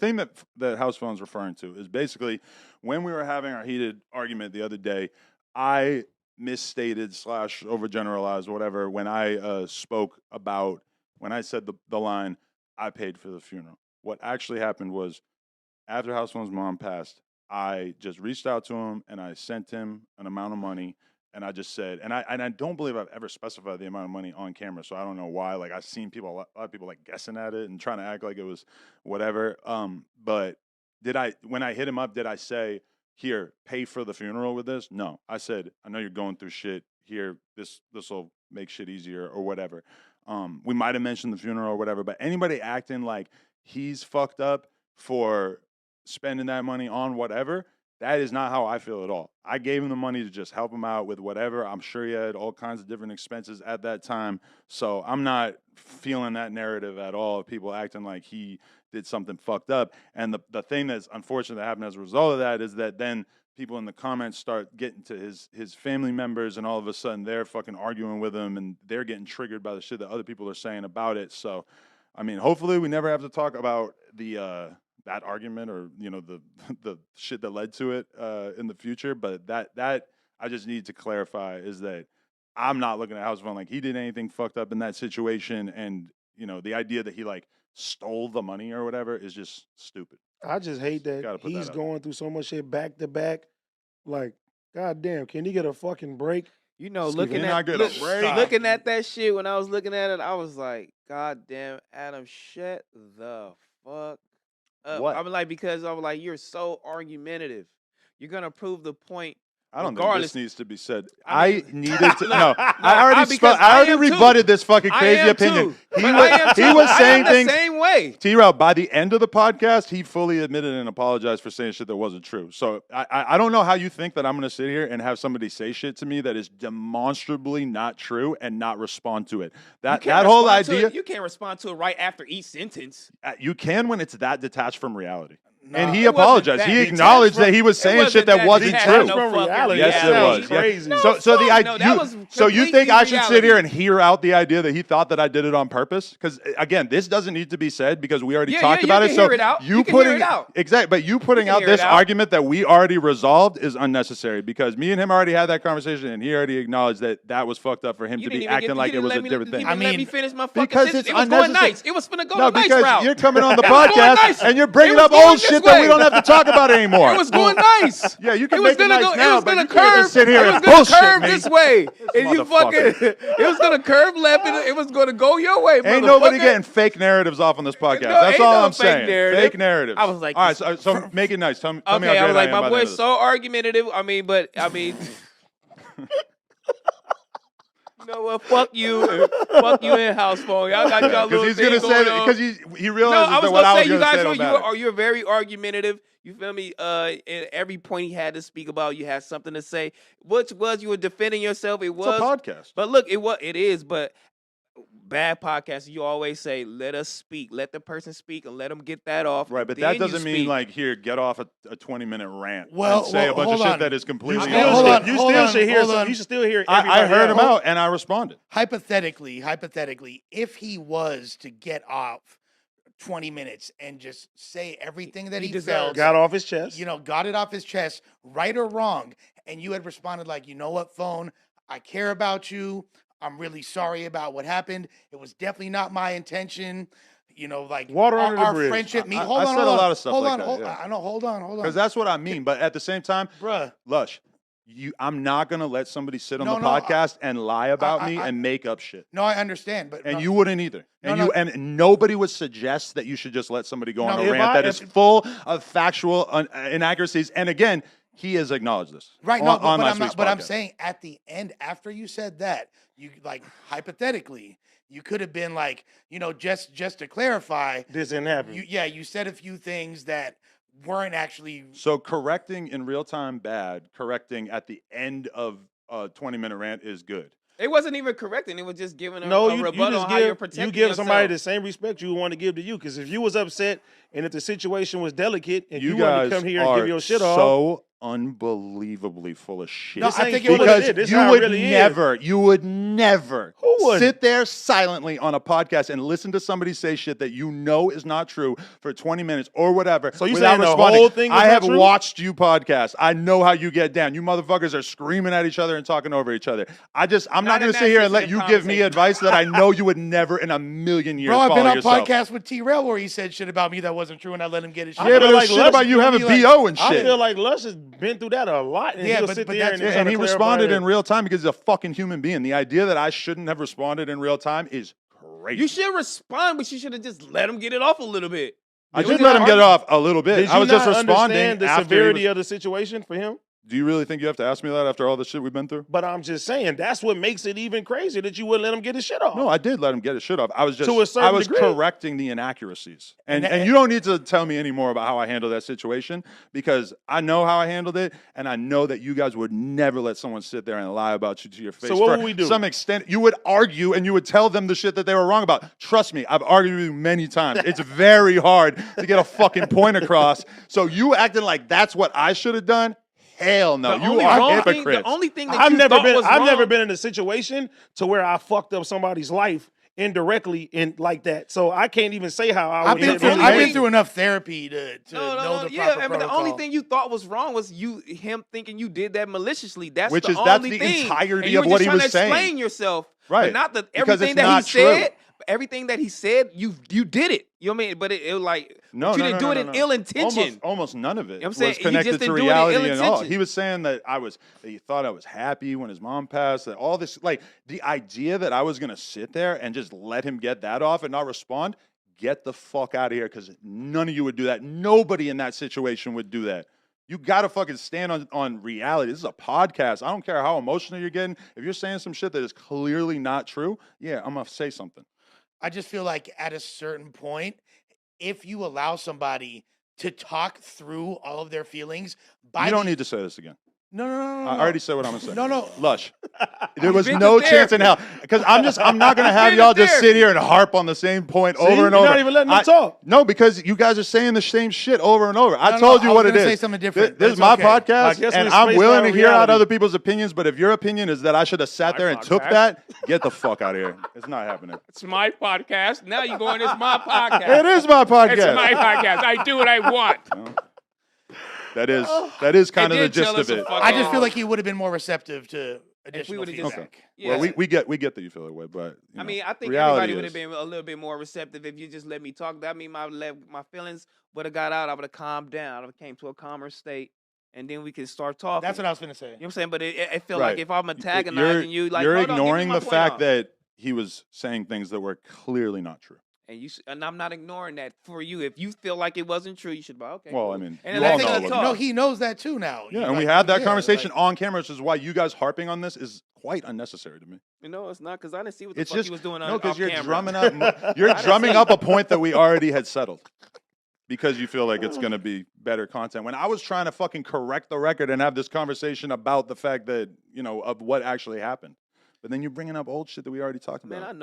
thing that HousePhone's referring to is basically when we were having our heated argument the other day, I misstated / overgeneralized whatever when I spoke about when I said the line, I paid for the funeral. What actually happened was after HousePhone's mom passed, I just reached out to him and I sent him an amount of money. And I just said, and I don't believe I've ever specified the amount of money on camera, so I don't know why. Like I've seen people, a lot of people like guessing at it and trying to act like it was whatever. But when I hit him up, did I say, here, pay for the funeral with this? No, I said, I know you're going through shit. Here, this will make shit easier or whatever. We might have mentioned the funeral or whatever, but anybody acting like he's fucked up for spending that money on whatever. That is not how I feel at all. I gave him the money to just help him out with whatever. I'm sure he had all kinds of different expenses at that time. So I'm not feeling that narrative at all of people acting like he did something fucked up. And the thing that's unfortunate that happened as a result of that is that then people in the comments start getting to his family members, and all of a sudden they're fucking arguing with him and they're getting triggered by the shit that other people are saying about it. So, I mean, hopefully we never have to talk about that argument or the shit that led to it in the future, but that I just need to clarify is that I'm not looking at HousePhone like he did anything fucked up in that situation, and the idea that he like stole the money or whatever is just stupid. I just hate that he's going through so much shit back to back. Like, goddamn, can he get a fucking break? Looking at that shit, when I was looking at it, I was like, God damn, Adam, shut the fuck up. What? I was like, because I was like, you're so argumentative. You're gonna prove the point. I don't think this needs to be said. I needed to. No, I already rebutted this fucking crazy opinion. He was saying things the same way. T-Rail, by the end of the podcast, he fully admitted and apologized for saying shit that wasn't true. So I don't know how you think that I'm going to sit here and have somebody say shit to me that is demonstrably not true and not respond to it. That whole idea. You can't respond to it right after each sentence. You can when it's that detached from reality. And he apologized. He acknowledged that he was saying shit that wasn't true. Yes, it was. Crazy. So you think I should sit here and hear out the idea that he thought that I did it on purpose? Because again, this doesn't need to be said because we already talked about it. So you putting exactly, but you putting out this argument that we already resolved is unnecessary because me and him already had that conversation, and he already acknowledged that was fucked up for him to be acting like it was a different thing. I mean, let me finish my fucking sentence. It was going nice. It was finna go the nice route. No, because you're coming on the podcast and you're bringing up old shit that we don't have to talk about anymore. It was going nice. Yeah, you can make it nice now, but you can't just sit here and bullshit, curve this way. And you fucking, it was going to curve left and it was going to go your way, Ain't nobody getting fake narratives off on this podcast. That's all I'm saying. Fake narratives. I was like, all right, so make it nice. Tell me how great I was like, I am my boy's so argumentative. I mean. You know what? Fuck you and HousePhone. Y'all got y'all little thing going on. Because he's going to say because he realizes that what I was going to say don't matter. You're very argumentative. You feel me? In every point he had to speak about, you had something to say. Which was you were defending yourself. It was a podcast. But look, it is. But bad podcast. You always say, "Let us speak. Let the person speak, and let them get that off." Right, but that doesn't mean like here, get off a 20-minute rant and say a bunch of shit that is completely. You should still hear. I heard him out and I responded. Hypothetically, if he was to get off 20 minutes and just say everything that he felt, got off his chest, got it off his chest, right or wrong, and you had responded like, you know what, phone, I care about you. I'm really sorry about what happened. It was definitely not my intention. Like water under the bridge. Friendship. I said a lot of stuff like that. Hold on. Because that's what I mean. But at the same time, bruh, Lush, I'm not gonna let somebody sit on the podcast and lie about me and make up shit. No, I understand, but you wouldn't either. And nobody would suggest that you should just let somebody go on a rant that is full of factual inaccuracies. And again, he has acknowledged this. Right, but I'm saying at the end, after you said that, you like hypothetically, you could have been like, just to clarify, this didn't happen. You said a few things that weren't actually. So correcting in real time bad, correcting at the end of a 20-minute rant is good. It wasn't even correcting. It was just giving a rebuttal on how you're protecting yourself. You give somebody the same respect you want to give to you. Because if you was upset and if the situation was delicate and you wanted to come here and give your shit off. So unbelievably full of shit. No, I think because you would never sit there silently on a podcast and listen to somebody say shit that you know is not true for 20 minutes or whatever. So you saying the whole thing is I have true? watched you podcast. I know how you get down. You motherfuckers are screaming at each other and talking over each other. I'm not going to sit here and let you give me advice that I know you would never in a million years follow yourself. Bro, I've been on podcasts with T-Rail where he said shit about me that wasn't true, and I let him get his shit. Yeah, but like shit about you having BO and shit. I feel like Lush has been through that a lot. And and he responded in real time because he's a fucking human being. The idea that I shouldn't have responded in real time is crazy. You should respond, but you should have just let him get it off a little bit. I did let him get it off a little bit. I was just responding. Understand the severity of the situation for him? Do you really think you have to ask me that after all the shit we've been through? But I'm just saying that's what makes it even crazier that you wouldn't let him get his shit off. No, I did let him get his shit off. I was just degree. correcting the inaccuracies. And you don't need to tell me any more about how I handled that situation because I know how I handled it and I know that you guys would never let someone sit there and lie about you to your face. So what would we do? To some extent, you would argue and you would tell them the shit that they were wrong about. Trust me, I've argued with you many times. It's very hard to get a fucking point across. So you acting like that's what I should have done? Hell no, you are hypocrites. The only thing that I've never been in a situation to where I fucked up somebody's life indirectly in like that. So I can't even say how I would. I've been through enough therapy to know the proper protocol. But the only thing you thought was wrong was him thinking you did that maliciously. That's the only thing. Entirety of what he was saying. Explain yourself, right? But not that everything that he said. Everything that he said, you did it. You know what I mean? But it was like you didn't do it in ill intention. Almost none of it you know what was connected to reality at all. He was saying that he thought I was happy when his mom passed. That all this, like the idea that I was gonna sit there and just let him get that off and not respond. Get the fuck out of here, because none of you would do that. Nobody in that situation would do that. You gotta fucking stand on reality. This is a podcast. I don't care how emotional you're getting. If you're saying some shit that is clearly not true, yeah, I'm gonna say something. I just feel like at a certain point, if you allow somebody to talk through all of their feelings, you don't need to say this again. No. I already said what I'm gonna say. No. Lush. There was no chance in hell. Because I'm not gonna have y'all just sit here and harp on the same point over and over. You're not even letting them talk. No, because you guys are saying the same shit over and over. I told you what it is. Say something different. This is my podcast, and I'm willing to hear out other people's opinions. But if your opinion is that I should have sat there and took that, get the fuck out of here. It's not happening. It's my podcast. Now you're going, it's my podcast. It is my podcast. It's my podcast. I do what I want. That is kind of the gist of it. I just feel like he would have been more receptive to additional feedback. Okay. Yeah. Well, we get that you feel that way, but I mean, I think everybody would have been a little bit more receptive if you just let me talk. That mean my feelings would have got out. I would have calmed down. I would have came to a calmer state, and then we could start talking. That's what I was gonna say. You know what I'm saying? But it felt like if I'm antagonizing you, like you're ignoring the fact that he was saying things that were clearly not true. And I'm not ignoring that for you. If you feel like it wasn't true, you should be okay. Well, I mean, and you all know. No, he knows that too now. Yeah, and we had that conversation on camera, which is why you guys harping on this is quite unnecessary to me. You know, it's not because I didn't see what the fuck he was doing on camera. No, because you're drumming up a point that we already had settled. Because you feel like it's going to be better content. When I was trying to fucking correct the record and have this conversation about the fact that, of what actually happened. But then you're bringing up old shit that we already talked about. Man, I know.